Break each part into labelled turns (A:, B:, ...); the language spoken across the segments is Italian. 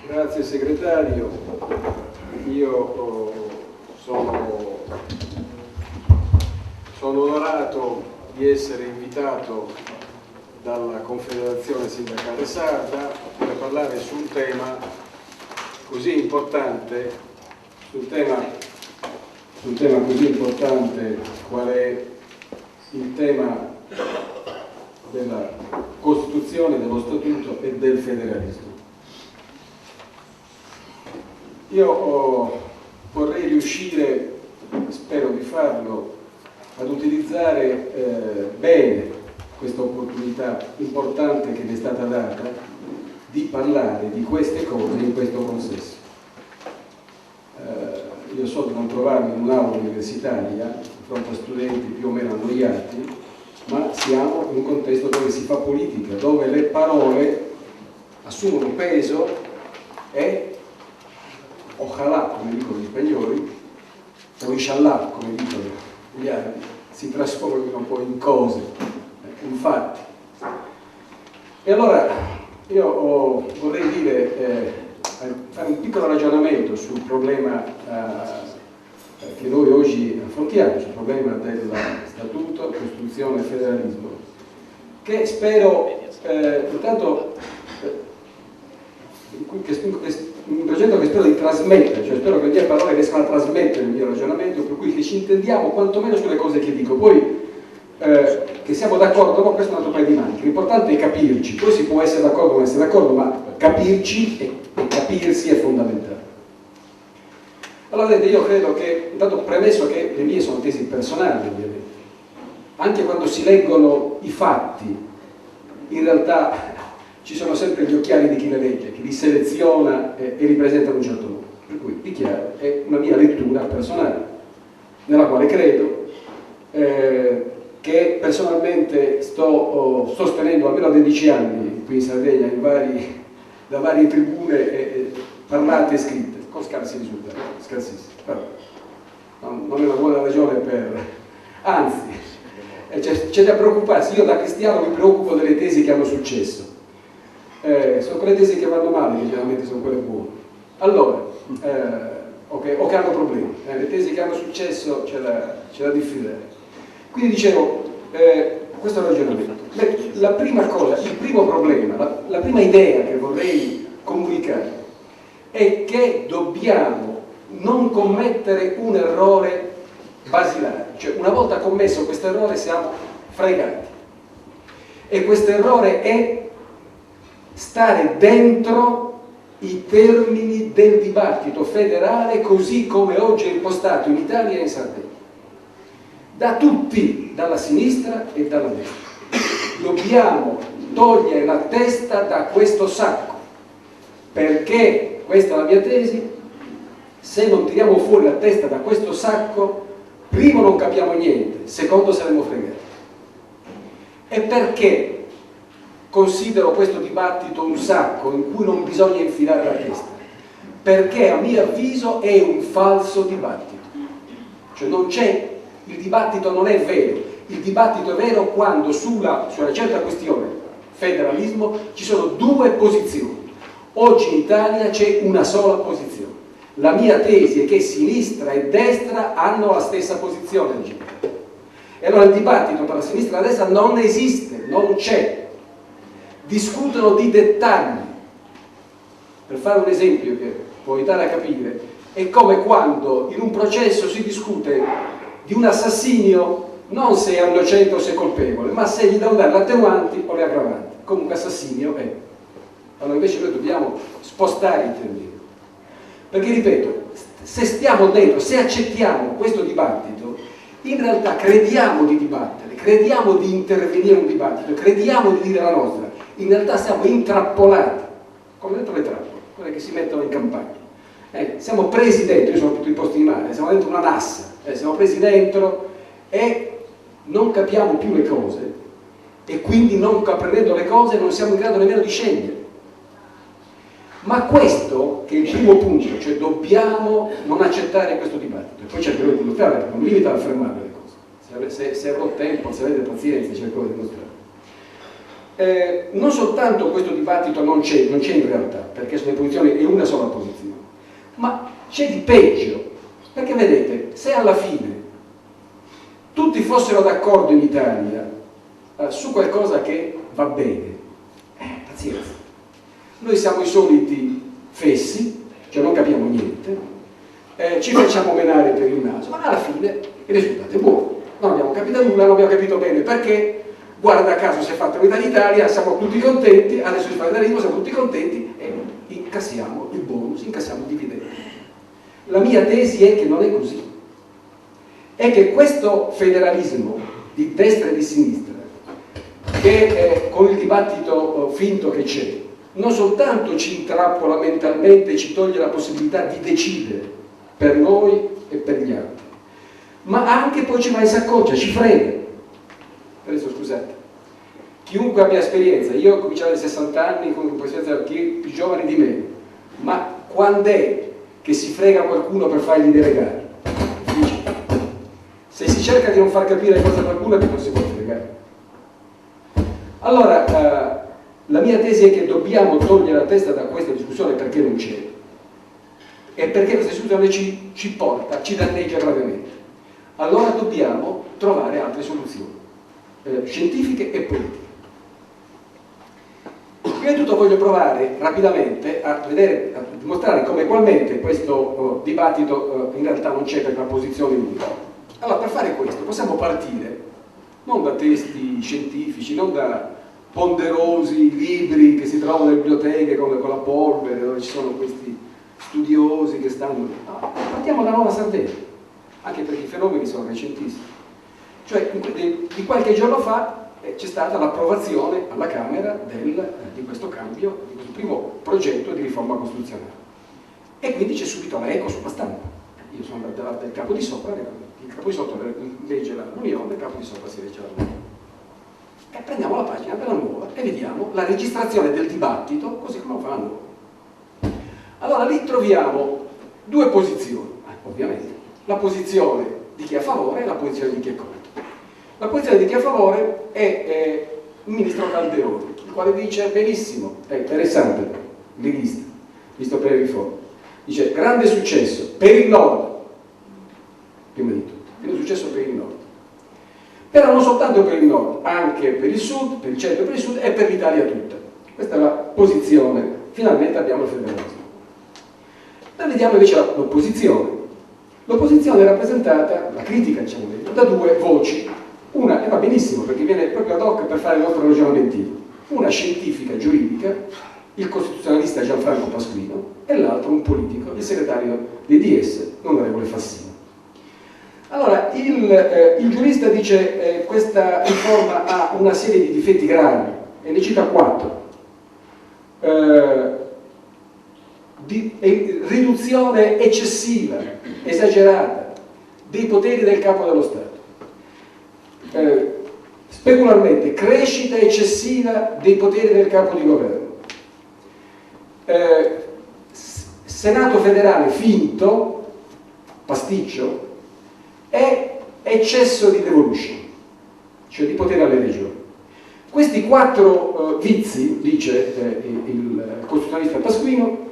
A: Grazie segretario. Io sono onorato di essere invitato dalla Confederazione Sindacale Sarda per parlare su un tema così importante, qual è il tema della Costituzione, dello Statuto e del federalismo. Io vorrei riuscire, spero di farlo, ad utilizzare bene questa opportunità importante che mi è stata data di parlare di queste cose in questo consesso. Io so di non trovarmi in un'aula universitaria di fronte a studenti più o meno annoiati, ma siamo in un contesto dove si fa politica, dove le parole assumono peso e ojalá, come dicono gli spagnoli, o inshallah, come dicono gli arabi, si trasformano poi in cose, in fatti. E allora io vorrei fare un piccolo ragionamento sul problema che noi oggi affrontiamo, sul problema del Statuto, Costituzione e federalismo, che spero, intanto, un progetto che spero di trasmettere, cioè spero che le mie parole riescano a trasmettere il mio ragionamento, per cui che ci intendiamo quantomeno sulle cose che dico. Poi che siamo d'accordo, no, questo è un altro paio di maniche. L'importante è capirci, poi si può essere d'accordo o non essere d'accordo, ma capirci e capirsi è fondamentale. Allora vedete, io credo che, intanto premesso che le mie sono tesi personali, ovviamente, anche quando si leggono i fatti, in realtà ci sono sempre gli occhiali di chi le legge, chi li seleziona e li presenta in un certo modo. Per cui, dichiaro, è una mia lettura personale, nella quale credo, che personalmente sto sostenendo almeno da 10 anni qui in Sardegna, da varie tribune parlate e scritte, con scarsi risultati, scarsissimi. Però non è una buona ragione per... Anzi, c'è da preoccuparsi. Io da cristiano mi preoccupo delle tesi che hanno successo. Sono quelle tesi che vanno male, che generalmente sono quelle buone. Allora, o che hanno problemi. Le tesi che hanno successo c'è da diffidare. Quindi dicevo, questo è il ragionamento. La prima cosa, il primo problema, la prima idea che vorrei comunicare è che dobbiamo non commettere un errore basilare. Cioè, una volta commesso questo errore siamo fregati. E questo errore è stare dentro i termini del dibattito federale così come oggi è impostato in Italia e in Sardegna. Da tutti, dalla sinistra e dalla destra. Dobbiamo togliere la testa da questo sacco, perché, questa è la mia tesi, se non tiriamo fuori la testa da questo sacco, primo non capiamo niente, secondo saremo fregati. E perché considero questo dibattito un sacco in cui non bisogna infilare la testa? Perché a mio avviso è un falso dibattito. Cioè il dibattito non è vero. Il dibattito è vero quando su una certa questione, federalismo, ci sono due posizioni. Oggi in Italia c'è una sola posizione. La mia tesi è che sinistra e destra hanno la stessa posizione oggi. E allora il dibattito tra la sinistra e la destra non esiste, non c'è. Discutono di dettagli. Per fare un esempio che può aiutare a capire, è come quando in un processo si discute di un assassinio non se è innocente o se è colpevole, ma se gli devono dare le attenuanti o le aggravanti. Comunque assassinio è. Allora invece noi dobbiamo spostare i termini. Perché ripeto, se stiamo dentro, se accettiamo questo dibattito, in realtà crediamo di dibattere, crediamo di intervenire in un dibattito, crediamo di dire la nostra. In realtà siamo intrappolati, come dentro le trappole, quelle che si mettono in campagna. Siamo presi dentro, io sono tutti i posti di mare, siamo dentro una nassa, siamo presi dentro e non capiamo più le cose e quindi non comprendendo le cose non siamo in grado nemmeno di scegliere. Ma questo, che è il primo punto, cioè dobbiamo non accettare questo dibattito, e poi cercherò di dimostrare, perché non mi limita a fermare le cose. Se avrò tempo, se avete pazienza, cercherò di dimostrare. Non soltanto questo dibattito non c'è in realtà, perché sulle posizioni è una Ma c'è di peggio, perché vedete, se alla fine tutti fossero d'accordo in Italia su qualcosa che va bene, pazienza. Noi siamo i soliti fessi, cioè non capiamo niente, ci facciamo menare per il naso, ma alla fine il risultato è buono. Non abbiamo capito nulla, non abbiamo capito bene perché, guarda caso si è fatta l'unità d'Italia, siamo tutti contenti, adesso si fa il federalismo, siamo tutti contenti e incassiamo il bonus, incassiamo il dividendo. La mia tesi è che non è così. È che questo federalismo di destra e di sinistra, che con il dibattito finto che c'è, non soltanto ci intrappola mentalmente, ci toglie la possibilità di decidere per noi e per gli altri, ma anche poi ci va in saccoccia, ci frega. Adesso scusate, chiunque abbia esperienza, io ho cominciato ai 60 anni con esperienza più giovani di me, ma quando è che si frega qualcuno per fargli delegare? Se si cerca di non far capire cosa a qualcuno è che non si può fregare. Allora, la mia tesi è che dobbiamo togliere la testa da questa discussione perché non c'è e perché questa discussione ci porta, ci danneggia gravemente. Allora dobbiamo trovare altre soluzioni scientifiche e politiche. Prima di tutto voglio provare rapidamente a dimostrare come egualmente questo dibattito in realtà non c'è per una posizione unica. Allora, per fare questo possiamo partire non da testi scientifici, non da ponderosi libri che si trovano nelle biblioteche con la polvere, dove ci sono questi studiosi che stanno... No, partiamo da Nuova Sardegna, anche perché i fenomeni sono recentissimi. Cioè, di qualche giorno fa c'è stata l'approvazione alla Camera di questo cambio, di questo primo progetto di riforma costituzionale. E quindi c'è subito l'eco sulla stampa. Io sono andato dal capo di sopra, il capo di sotto legge l'Unione, il capo di sopra si legge l'Unione. E prendiamo la pagina della Nuova e vediamo la registrazione del dibattito così come lo fa la Nuova. Allora lì troviamo due posizioni, ovviamente, la posizione di chi è a favore e la posizione di chi è contro. La posizione di chi è a favore è il ministro Calderoni, il quale dice benissimo, è interessante, leghista, visto per le riforme, dice grande successo per il nord, prima di tutto, grande successo per il nord. Però non soltanto per il nord, anche per il sud, per il centro e per il sud e per l'Italia tutta. Questa è la posizione, finalmente abbiamo il federalismo. Ma vediamo invece l'opposizione. L'opposizione è rappresentata, la critica diciamo, da due voci. Una, e va benissimo perché viene proprio ad hoc per fare il nostro ragionamentino, una scientifica giuridica, il costituzionalista Gianfranco Pasquino, e l'altro un politico, il segretario dei DS, l'onorevole Fassino. Allora, il giurista dice questa riforma ha una serie di difetti gravi, e ne cita 4. Riduzione eccessiva, esagerata, dei poteri del capo dello Stato. Specularmente, crescita eccessiva dei poteri del capo di governo. Senato federale finto, pasticcio, è eccesso di devolution, cioè di potere alle regioni. Questi 4 vizi, dice il costituzionalista Pasquino,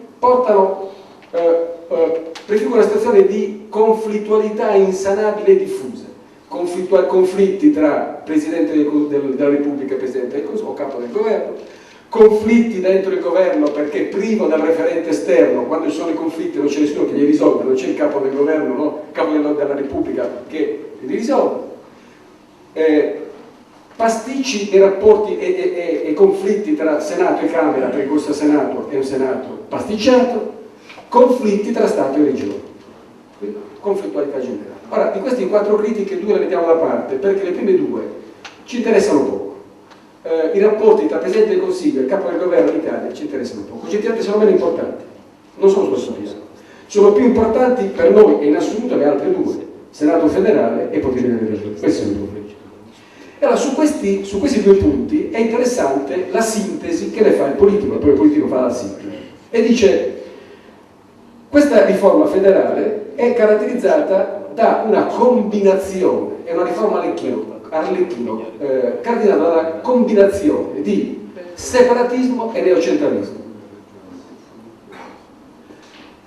A: prefigurano una situazione di conflittualità insanabile e diffusa. Conflitti tra Presidente della Repubblica e Presidente del Consiglio o Capo del Governo, conflitti dentro il governo perché privo del referente esterno, quando ci sono i conflitti non c'è nessuno che li risolve, non c'è il Capo del Governo, no? Il Capo della Repubblica che li risolve, pasticci dei rapporti e conflitti tra Senato e Camera, perché questo Senato è un Senato pasticciato, conflitti tra Stato e Regione, quindi conflittualità generale. Ora, di queste 4 critiche 2 le mettiamo da parte, perché le prime 2 ci interessano poco. I rapporti tra Presidente del Consiglio e il Capo del Governo in Italia ci interessano poco, oggettivamente sono meno importanti, non sono sullo stesso piano. Sono più importanti per noi e in assoluto le altre 2, Senato federale e poteri delle regioni. Questi sono i problemi. E allora su questi 2 punti è interessante la sintesi che ne fa il politico, poi il politico fa la sintesi e dice questa riforma federale è caratterizzata da una combinazione, è una riforma Arlecchino, caratterizzata da una combinazione di separatismo e neocentralismo.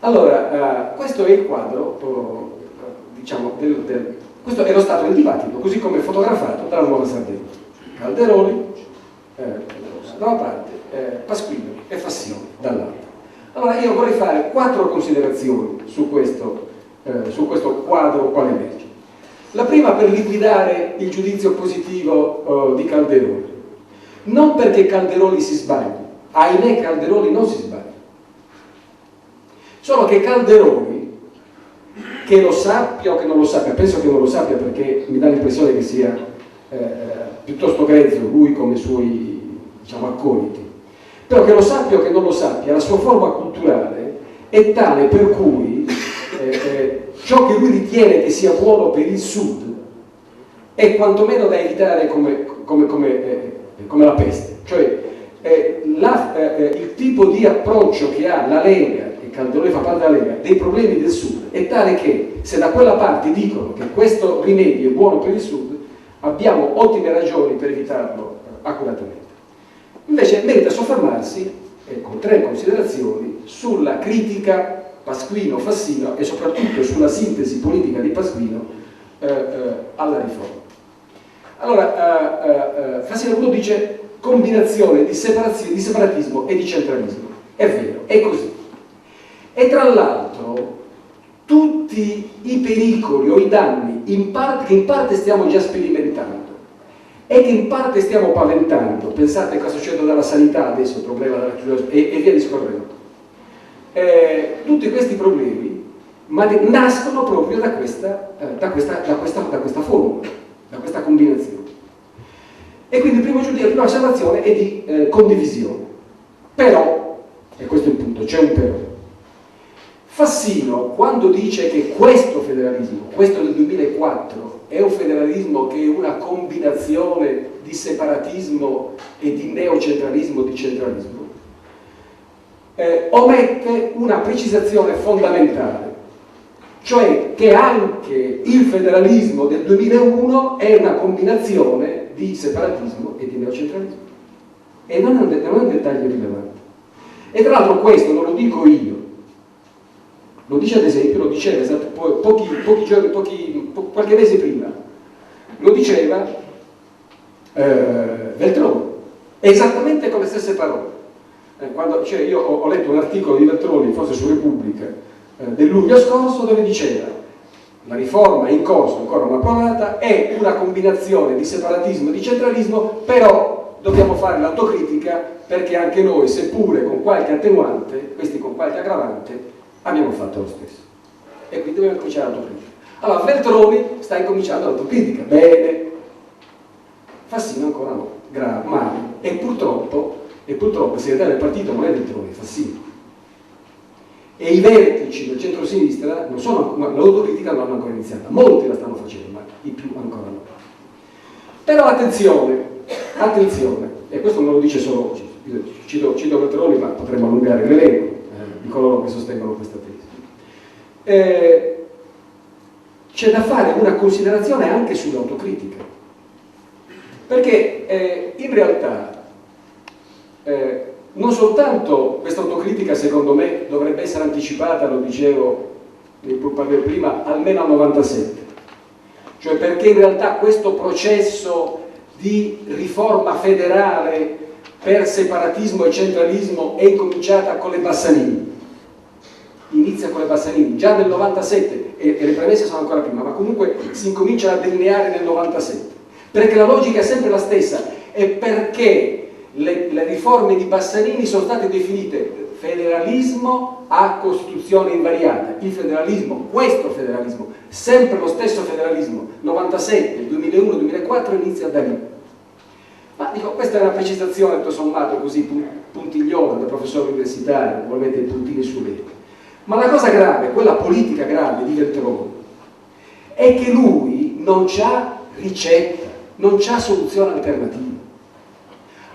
A: Allora, questo è il quadro, diciamo, questo è lo stato del dibattito, così come fotografato dalla Nuova Sardegna. Calderoli, da una parte, Pasquino e Fassino dall'altra. Allora io vorrei fare 4 considerazioni su questo quadro quale emerge. La prima per liquidare il giudizio positivo di Calderoli. Non perché Calderoli si sbagli, ahimè Calderoli non si sbaglia. Solo che Calderoli, che lo sappia o che non lo sappia, penso che non lo sappia perché mi dà l'impressione che sia piuttosto grezzo lui come i suoi, diciamo, accoliti, però che lo sappia o che non lo sappia, la sua forma culturale è tale per cui ciò che lui ritiene che sia buono per il Sud è quantomeno da evitare come la peste. Cioè il tipo di approccio che ha la Lega, e Calderoli fa parte della Lega, dei problemi del Sud è tale che se da quella parte dicono che questo rimedio è buono per il Sud, abbiamo ottime ragioni per evitarlo accuratamente. Invece merita soffermarsi, con 3 considerazioni, sulla critica Pasquino-Fassino e soprattutto sulla sintesi politica di Pasquino alla riforma. Allora, Fassino 1 dice combinazione di separatismo e di centralismo. È vero, è così. E tra l'altro tutti i pericoli o i danni che in parte stiamo già sperimentando e che in parte stiamo paventando, pensate cosa succede dalla sanità adesso, il problema della chiusura e via discorrendo, tutti questi problemi nascono proprio da questa formula, da questa combinazione. E quindi il primo giudizio, la prima osservazione è di condivisione. Però, e questo è il punto, c'è un però. Fassino, quando dice che questo federalismo, questo del 2004, è un federalismo che è una combinazione di separatismo e di neocentralismo, di centralismo, omette una precisazione fondamentale, cioè che anche il federalismo del 2001 è una combinazione di separatismo e di neocentralismo. E non è un dettaglio rilevante. E tra l'altro questo non lo dico io, lo dice ad esempio, lo diceva qualche mese prima, lo diceva Veltroni, esattamente con le stesse parole. Io ho letto un articolo di Veltroni, forse su Repubblica, del luglio scorso, dove diceva la riforma in corso, ancora non approvata, è una combinazione di separatismo e di centralismo, però dobbiamo fare l'autocritica perché anche noi, seppure con qualche attenuante, questi con qualche aggravante, abbiamo fatto lo stesso. E quindi dobbiamo cominciare l'autocritica. Allora, Veltroni sta incominciando l'autocritica, bene. Fassino ancora no, male. E purtroppo il segretario del partito non è Veltroni, è Fassino. E i vertici del centro-sinistra l'autocritica non hanno ancora iniziata. Molti la stanno facendo, ma i più ancora no. Però attenzione, e questo non lo dice solo oggi, cito Veltroni, ma potremmo allungare l'elenco di coloro che sostengono questa tesi. C'è da fare una considerazione anche sull'autocritica, perché in realtà non soltanto questa autocritica, secondo me, dovrebbe essere anticipata, lo dicevo prima, almeno al 97, cioè perché in realtà questo processo di riforma federale per separatismo e centralismo è incominciata con le Bassanini, inizia con le Bassanini, già nel 97, e le premesse sono ancora prima, ma comunque si incomincia a delineare nel 97, perché la logica è sempre la stessa, e perché le riforme di Bassanini sono state definite federalismo a Costituzione invariata. Il federalismo, questo federalismo, sempre lo stesso federalismo, 97, 2001, 2004, inizia da lì. Ma dico, questa è una precisazione tutto sommato così puntigliosa da professore universitario, probabilmente puntini su lei. Ma la cosa grave, quella politica grave di Veltroni, è che lui non c'ha ricetta, non c'ha soluzione alternativa.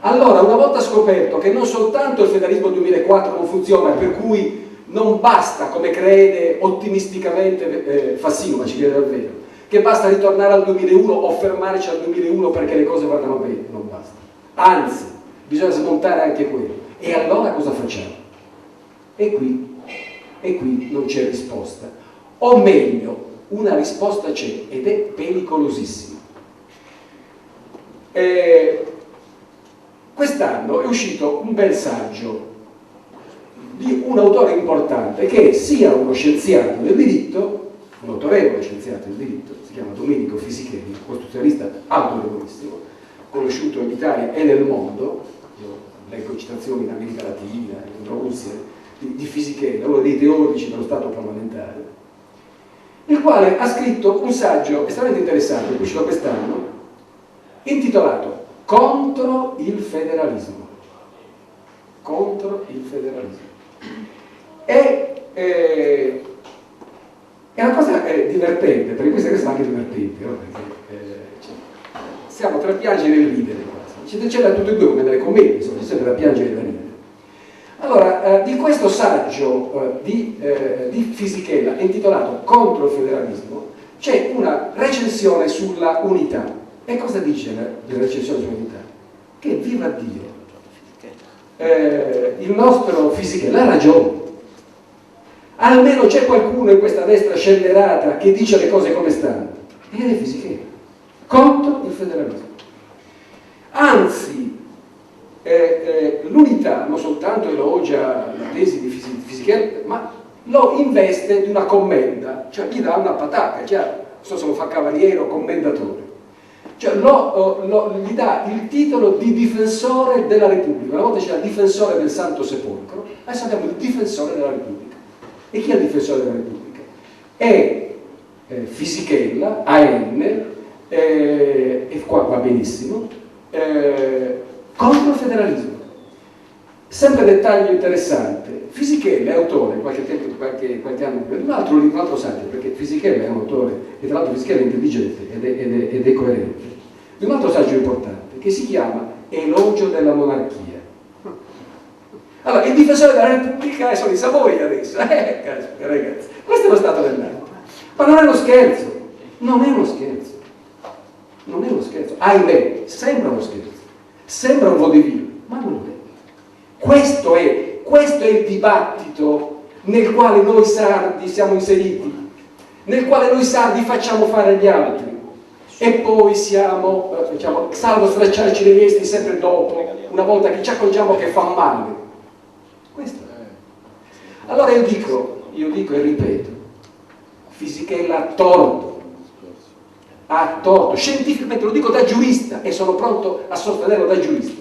A: Allora, una volta scoperto che non soltanto il federalismo 2004 non funziona, per cui non basta, come crede ottimisticamente Fassino, ma ci crede davvero, che basta ritornare al 2001 o fermarci al 2001 perché le cose vadano bene, non basta. Anzi, bisogna smontare anche quello. E allora cosa facciamo? E qui e qui non c'è risposta. O meglio, una risposta c'è ed è pericolosissima. Quest'anno è uscito un bel saggio di un autore importante che è sia uno scienziato del diritto, un autorevole scienziato del diritto, si chiama Domenico Fisichella, costituzionalista autorevolissimo, conosciuto in Italia e nel mondo. Io leggo citazioni in America Latina, in Russia, di Fisichella, uno dei teorici dello Stato parlamentare, il quale ha scritto un saggio estremamente interessante, uscito quest'anno, intitolato Contro il federalismo. Contro il federalismo. È una cosa divertente, perché questa è anche divertente, no? Perché, siamo tra piangere e ridere quasi. C'è da tutte e due, come nelle commedie, insomma, c'è sempre da piangere e da ridere. Allora, di questo saggio di Fisichella intitolato Contro il federalismo c'è una recensione sulla unità. E cosa dice la recensione sull'unità? Che viva Dio, il nostro Fisichella ha ragione. Almeno c'è qualcuno in questa destra scellerata che dice le cose come stanno, ed è Fisichella, contro il federalismo. Anzi, l'unità non soltanto elogia la tesi di Fisichella, ma lo investe di una commenda, cioè gli dà una patacca, chiaro, non so se lo fa cavaliere o commendatore. Cioè gli dà il titolo di difensore della Repubblica. Una volta c'era il difensore del Santo Sepolcro, adesso abbiamo il difensore della Repubblica. E chi è il difensore della Repubblica? È Fisichella, AN, e qua va benissimo, contro il federalismo. Sempre dettaglio interessante, Fisichella è autore, qualche anno prima, di un altro saggio, perché Fisichella è un autore, e tra l'altro Fisichella è intelligente ed è coerente, di un altro saggio importante, che si chiama Elogio della monarchia. Allora, il difensore della Repubblica sono i Savoia adesso, ragazzi, questo è lo stato dell'arte. Ma non è uno scherzo, non è uno scherzo, non è uno scherzo, ahimè, sembra uno scherzo, sembra un vodevil, ma non lo è. Questo è il dibattito nel quale noi sardi siamo inseriti, nel quale noi sardi facciamo fare gli altri e poi siamo, salvo stracciarci le vesti sempre dopo, una volta che ci accorgiamo che fa male. Questo è. Allora io dico e ripeto, Fisichella ha torto, scientificamente, lo dico da giurista e sono pronto a sostenerlo da giurista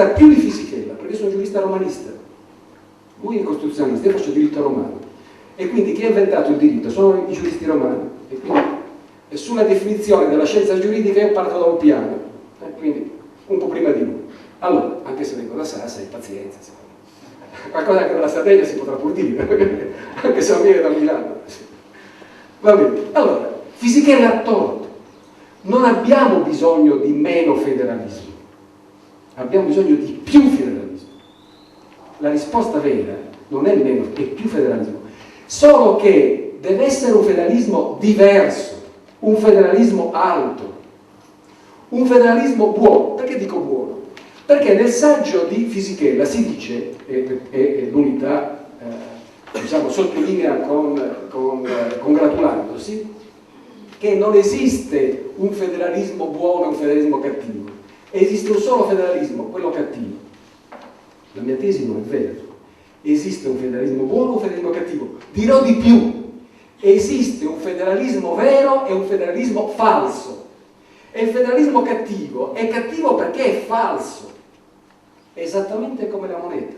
A: più di Fisichella, perché sono giurista romanista, lui è costituzionalista, io faccio diritto romano, e quindi chi ha inventato il diritto sono i giuristi romani, e quindi sulla definizione della scienza giuridica io parto da un piano, quindi un po' prima di lui. Allora, anche se vengo da Sassari, pazienza, qualcosa anche dalla Sardegna si potrà pur dire, anche se non viene da Milano. Va bene, allora, Fisichella ha torto, non abbiamo bisogno di meno federalismo, abbiamo bisogno di più federalismo. La risposta vera non è meno, è più federalismo, solo che deve essere un federalismo diverso, un federalismo alto, un federalismo buono. Perché dico buono? Perché nel saggio di Fisichella si dice, e l'unità sottolinea congratulandosi, che non esiste un federalismo buono e un federalismo cattivo, esiste un solo federalismo, quello cattivo. La mia tesi non è vera, esiste un federalismo buono e un federalismo cattivo. Dirò di più, esiste un federalismo vero e un federalismo falso, e il federalismo cattivo è cattivo perché è falso, è esattamente come la moneta.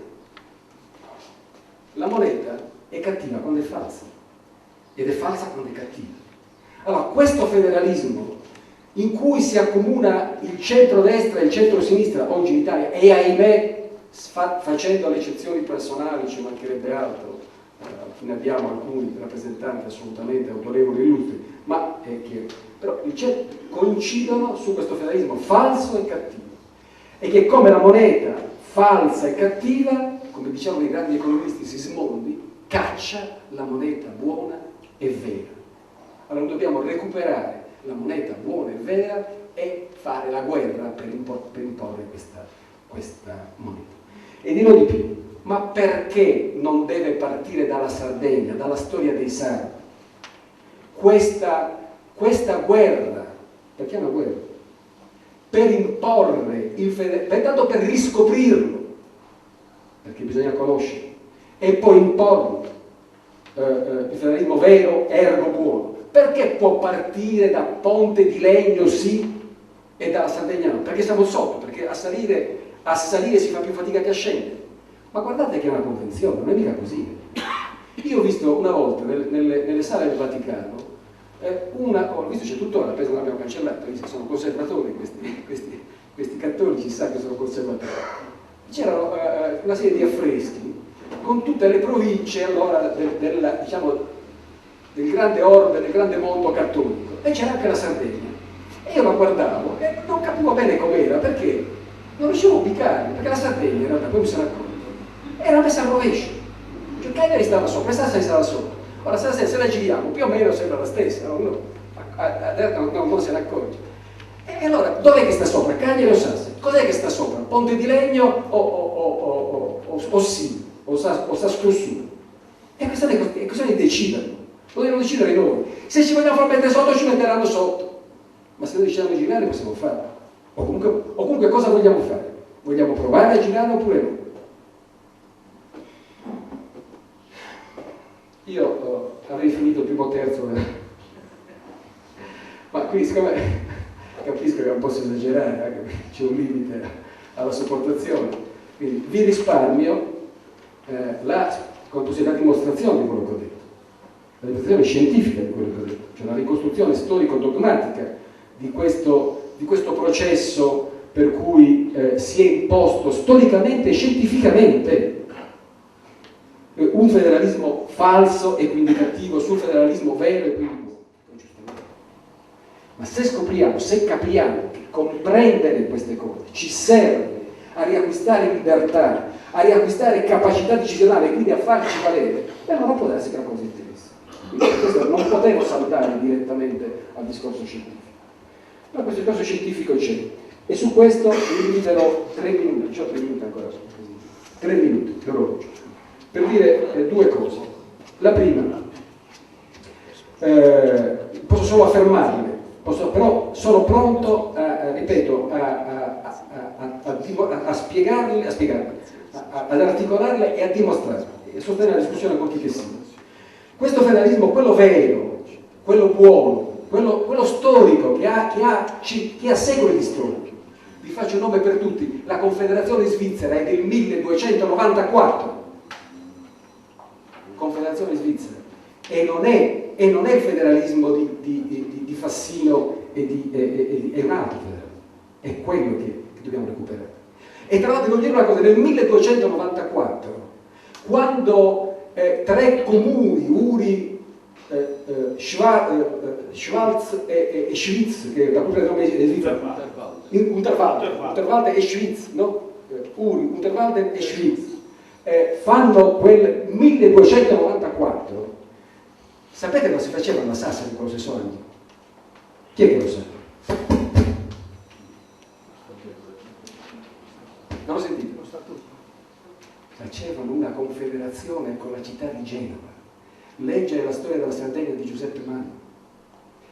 A: La moneta è cattiva quando è falsa ed è falsa quando è cattiva. Allora, questo federalismo in cui si accomuna il centro-destra e il centro-sinistra oggi in Italia, e ahimè, facendo le eccezioni personali, ci mancherebbe altro, ne abbiamo alcuni rappresentanti assolutamente autorevoli e illustri, ma però coincidono su questo federalismo falso e cattivo, e che come la moneta falsa e cattiva, come dicevano i grandi economisti Sismondi, caccia la moneta buona e vera. Allora noi dobbiamo recuperare la moneta buona e vera e fare la guerra per imporre questa moneta. E dirò di più, Ma perché non deve partire dalla Sardegna, dalla storia dei sardi? Questa guerra, perché è una guerra? Per imporre il federalismo, tanto per riscoprirlo, perché bisogna conoscerlo, e poi imporlo, il federalismo vero, ergo buono. Perché può partire da Ponte di Legno sì e dalla Sardegna no? Perché siamo sotto, perché a salire si fa più fatica che a scendere. Ma guardate che è una convenzione, non è mica così. Io ho visto una volta nelle sale del Vaticano, ho visto, c'è tuttora, penso che l'abbiamo cancellato, sono conservatori questi cattolici, sa che sono conservatori. C'erano una serie di affreschi con tutte le province allora del grande orbe, del grande mondo cattolico, e c'era anche la Sardegna. E io la guardavo e non capivo bene com'era, perché non riuscivo a ubicarmi, perché la Sardegna in realtà, poi mi sono accorto, era messa al rovescio. Cioè Cagliari stava sopra, Sassari stava sopra. Ora Sassari, se la giriamo, più o meno sembra la stessa, non se ne accorge. E allora, dov'è che sta sopra? Cagliari o Sassari? Cos'è che sta sopra? Ponte di Legno o sì? O Sasco su? E questa ne decidono. Lo devono decidere noi. Se ci vogliamo far mettere sotto, ci metteranno sotto. Ma se noi decidiamo di girare, possiamo farlo. O comunque cosa vogliamo fare? Vogliamo provare a girare oppure no? Io avrei finito il primo terzo, ma qui siccome capisco che non posso esagerare, anche perché c'è un limite alla sopportazione, quindi vi risparmio la dimostrazione di quello che ho detto, la dimostrazione scientifica di quello che ho detto, cioè la ricostruzione storico-dogmatica di questo processo per cui si è imposto storicamente e scientificamente un federalismo falso e quindi cattivo sul federalismo vero e quindi buono. Ma se scopriamo, se capiamo che comprendere queste cose ci serve a riacquistare libertà, a riacquistare capacità decisionale e quindi a farci valere, allora può darsi che la cosa interessa. Quindi questo non potevo saltare direttamente al discorso scientifico. Ma questo discorso scientifico c'è. E su questo vi limiterò 3 minuti, c'ho 3 minuti ancora, 3 minuti, l'orologio, per dire due cose. La prima, posso solo affermarle, però sono pronto, ripeto, a spiegarle, ad articolarle e a dimostrarle, e sostenere la discussione con chi che sia. Questo federalismo, quello vero, quello buono, quello storico, che ha secoli storici. Vi faccio un nome per tutti: la Confederazione Svizzera è del 1294. Confederazione Svizzera, e non è il federalismo di Fassino è un altro federalismo, è quello che dobbiamo recuperare. E tra l'altro devo dire una cosa: nel 1294, quando 3 comuni, Uri, Schwarz e Schwyz, che da cui il nome è Unterwalden e Schwyz, no? Uri, Unterwalden e Schwyz, fanno quel 1294. Sapete cosa si faceva alla Sassari in quello stesso anno? Chi è che lo sa? Non lo sentite? Facevano una confederazione con la città di Genova. Leggere la storia della Sardegna di Giuseppe Manno.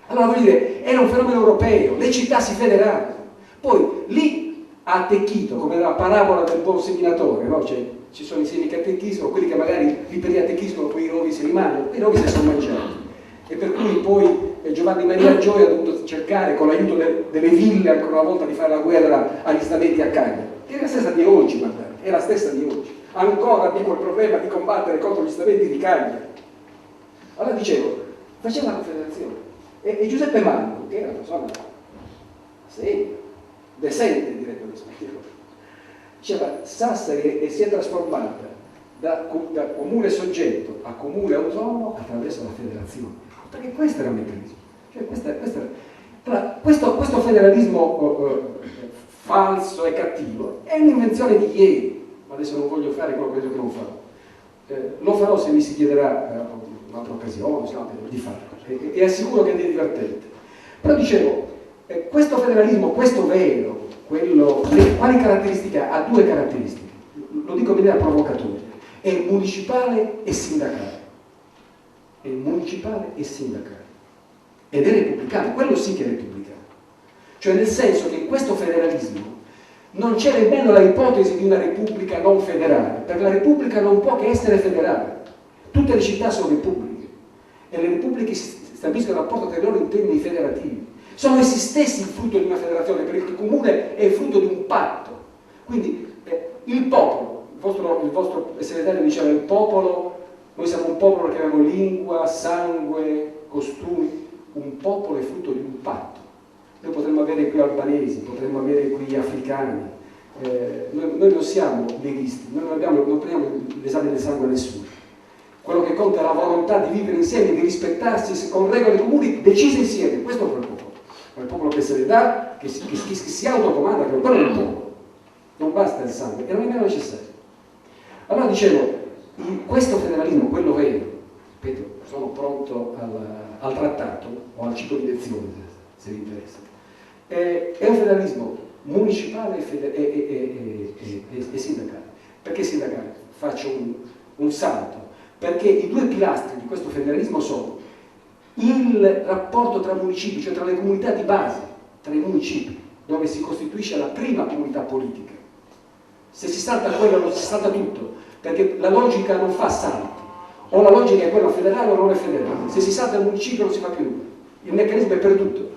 A: Allora voglio dire, era un fenomeno europeo, le città si federavano. Poi lì ha attecchito, come la parabola del buon seminatore, no? Ci sono i semi che attecchiscono, quelli che magari li attecchiscono, poi i rovi si rimangono, i rovi si sono mangiati. E per cui poi Giovanni Maria Gioia ha dovuto cercare, con l'aiuto delle ville, ancora una volta, di fare la guerra agli stamenti a Cagliari. Che è la stessa di oggi, guardate, è la stessa di oggi. Ancora abbiamo il problema di combattere contro gli stamenti di Cagliari. Allora dicevo, faceva la confederazione. E Giuseppe Manno, che era una persona seria, decente, direi per rispetto, diceva: Sassari si è trasformata da comune soggetto a comune autonomo attraverso la federazione, perché questo era il meccanismo. Cioè questo federalismo falso e cattivo è un'invenzione di ieri, ma adesso non voglio fare quello che non farò. Lo farò se mi si chiederà un'altra occasione di farlo, e assicuro che è divertente. Però dicevo, questo federalismo, questo vero, quali caratteristiche ha? Ha 2 caratteristiche, lo dico in maniera provocatoria. è municipale e sindacale. È municipale e sindacale. Ed è repubblicano, quello sì che è repubblicano. Cioè nel senso che in questo federalismo non c'è nemmeno la ipotesi di una repubblica non federale, perché la repubblica non può che essere federale. Tutte le città sono repubbliche e le repubbliche si stabiliscono il rapporto tra loro in termini federativi. Sono essi stessi il frutto di una federazione, perché il comune è il frutto di un patto. Quindi il popolo, il vostro segretario diceva il popolo, noi siamo un popolo che abbiamo lingua, sangue, costumi, un popolo è frutto di un patto. Noi potremmo avere qui albanesi, potremmo avere qui africani, noi non siamo leghisti, noi non prendiamo l'esame del sangue a nessuno. Quello che conta è la volontà di vivere insieme, di rispettarsi con regole comuni decise insieme. Questo è quel popolo. Quel popolo che se ne dà, che si autocomanda, che quello è un popolo. Non basta il sangue, e non è nemmeno necessario. Allora dicevo, questo federalismo, quello vero, ripeto, sono pronto al trattato o al ciclo di lezioni, se vi interessa. È un federalismo municipale e sindacale. Perché sindacale? Faccio un salto. Perché i due pilastri di questo federalismo sono il rapporto tra municipi, cioè tra le comunità di base, tra i municipi, dove si costituisce la prima comunità politica. Se si salta quello non si salta tutto, perché la logica non fa salti. O la logica è quella federale o non è federale. Se si salta il municipio non si fa più nulla. Il meccanismo è perduto.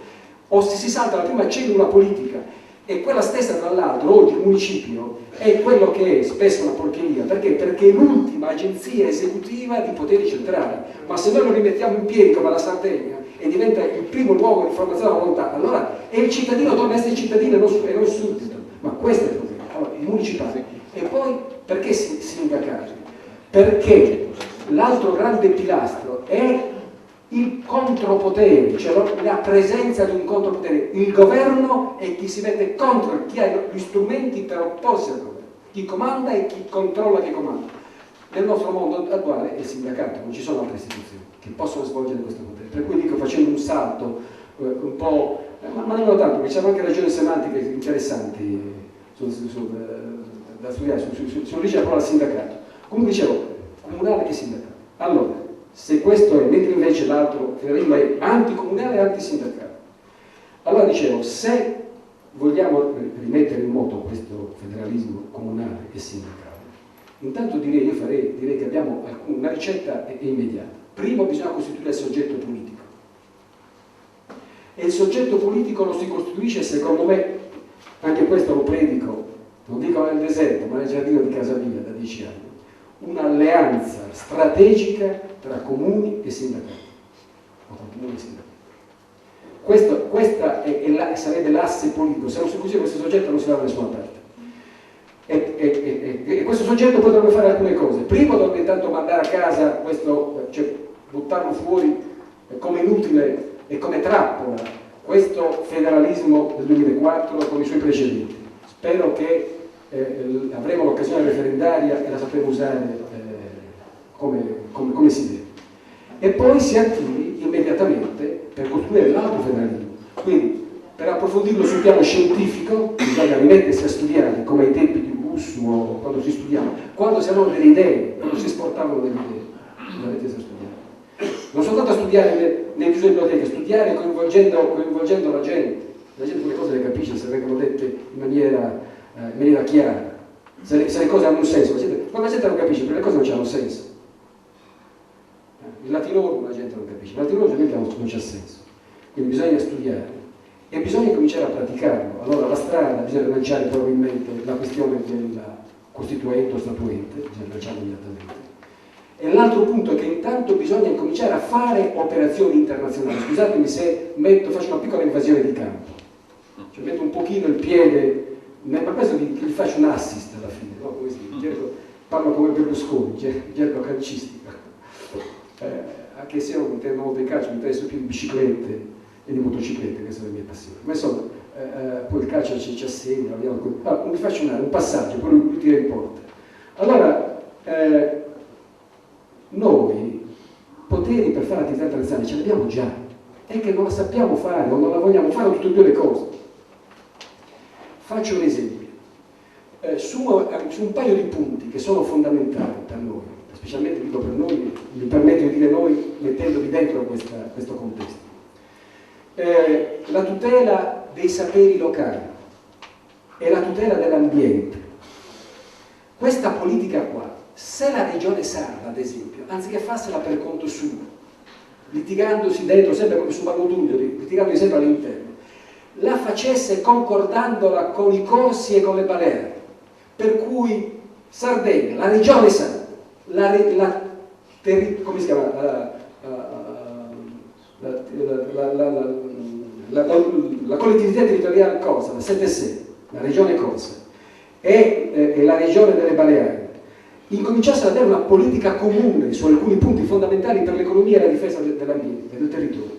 A: O se si salta la prima cellula politica e quella stessa tra l'altro, oggi il municipio è quello che è spesso una porcheria. Perché? Perché è l'ultima agenzia esecutiva di poteri centrali. Ma se noi lo rimettiamo in piedi come la Sardegna e diventa il primo luogo di formazione della volontà, allora il cittadino torna a essere cittadino e non suddito. Ma questo è il problema. Allora, il municipale. E poi perché sindacale? Perché l'altro grande pilastro è il contropotere, cioè la presenza di un contropotere. Il governo è chi si mette contro, chi ha gli strumenti per opporsi al governo, chi comanda e chi controlla chi comanda. Nel nostro mondo attuale è il sindacato, non ci sono altre istituzioni che possono svolgere questo potere. Per cui dico, facendo un salto un po', ma non tanto, perché c'erano anche ragioni semantiche interessanti da studiare, sull'origine della parola sindacato. Comunque dicevo, comunale e sindacale. Allora, se questo è, mentre invece l'altro federalismo è anticomunale e antisindacale. Allora dicevo, se vogliamo rimettere in moto questo federalismo comunale e sindacale, intanto direi che abbiamo una ricetta immediata. Primo bisogna costituire il soggetto politico. E il soggetto politico lo si costituisce, secondo me, anche questo lo predico, non dico nel deserto, ma nel giardino di casa mia da 10 anni, un'alleanza strategica tra comuni e sindacati. O tra comuni e sindacati. Questa sarebbe l'asse politico. Se non si così questo soggetto non si va da nessuna parte. E questo soggetto potrebbe fare alcune cose. Primo dovrebbe intanto mandare a casa questo, cioè buttarlo fuori come inutile e come trappola questo federalismo del 2004 con i suoi precedenti. Spero che avremo l'occasione referendaria e la sapremo usare come si deve. E poi si attivi immediatamente per costruire l'altro federalismo. Quindi, per approfondirlo sul piano scientifico, bisogna rimettersi a studiare, come ai tempi di Busso o quando si studiava, quando si avevano delle idee, quando si esportavano delle idee. Bisogna mettersi a studiare. Non soltanto a studiare nelle biblioteche, studiare coinvolgendo la gente. La gente quelle cose le capisce se vengono dette in maniera chiara. Se le cose hanno un senso. Quando la gente non capisce, perché le cose non hanno senso. Il latino la gente non capisce, il latino ovviamente non c'ha senso. Quindi bisogna studiare e bisogna cominciare a praticarlo. Allora la strada bisogna lanciare probabilmente la questione del costituente o statuente, bisogna lanciarlo immediatamente. E l'altro punto è che intanto bisogna cominciare a fare operazioni internazionali. Scusatemi se faccio una piccola invasione di campo, cioè metto un pochino il piede, ma questo gli faccio un assist alla fine, no? Come si dice? Parlo come Berlusconi, gergo calcistico. Anche se io non intendo molto di calcio, mi interesso più di biciclette e di motociclette, questa è la mia passione. Ma insomma, poi il calcio ci assegna, vi faccio un passaggio, poi lo tiro in porta. Allora, noi poteri per fare attività internazionale ce l'abbiamo già, è che non la sappiamo fare o non la vogliamo fare tutte e due le cose. Faccio un esempio. su un paio di punti che sono fondamentali per noi, specialmente dico per noi, mi permetto di dire noi mettendovi dentro questo contesto. La tutela dei saperi locali e la tutela dell'ambiente. Questa politica qua, se la regione Sarda, ad esempio, anziché farsela per conto suo, litigandosi dentro sempre come su Magotuglio, litigandosi sempre all'interno, la facesse concordandola con i corsi e con le Baleari, per cui Sardegna, la regione Sarda, come si chiama? La collettività territoriale Cosa, la 7-6, la regione Cosa e la regione delle Baleari incominciassero ad avere una politica comune su alcuni punti fondamentali per l'economia e la difesa dell'ambiente, del territorio.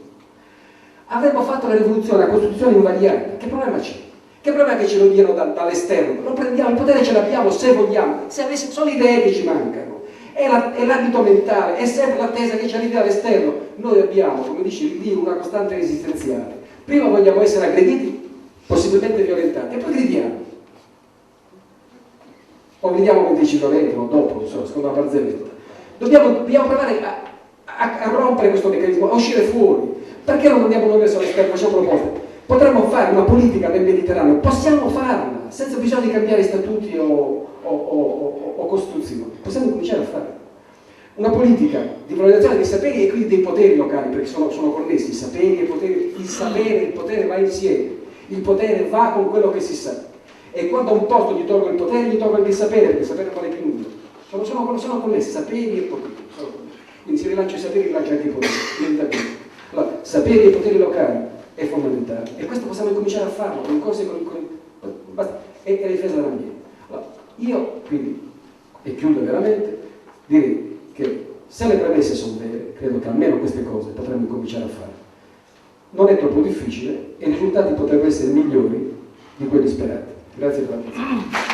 A: Avremmo fatto la rivoluzione, la Costituzione invariata. Che problema c'è? Che problema è che ce lo diano dall'esterno? Lo prendiamo, il potere ce l'abbiamo se vogliamo, se avessimo, sono idee che ci mancano. È l'abito mentale, è sempre l'attesa che ci arrivi dall'esterno. Noi abbiamo, come dice il Dio, una costante resistenziale. Prima vogliamo essere aggrediti, possibilmente violentati, e poi gridiamo. O gridiamo mentre ci violentano, dopo, non so, secondo la barzelletta. Dobbiamo provare a rompere questo meccanismo, a uscire fuori. Perché non andiamo noi verso l'esterno, facciamo proposte? Potremmo fare una politica nel Mediterraneo, possiamo farla, senza bisogno di cambiare statuti o costituzioni. Possiamo cominciare a fare una politica di valorizzazione dei saperi e quindi dei poteri locali, perché sono connessi i saperi e i poteri. Il sapere e il potere va insieme, il potere va con quello che si sa, e quando a un posto gli tolgo il potere, gli tolgo anche il sapere, perché il sapere non vale più nulla. Sono connessi, saperi e poteri. Quindi si rilancia i saperi, rilancia anche i poteri. Allora, sapere i poteri locali è fondamentale, e questo possiamo incominciare a farlo con corsi e la difesa dell'ambiente. Allora, io quindi, e chiudo veramente, direi che se le premesse sono vere, credo che almeno queste cose potremmo incominciare a fare. Non è troppo difficile e i risultati potrebbero essere migliori di quelli sperati. Grazie per l'attenzione.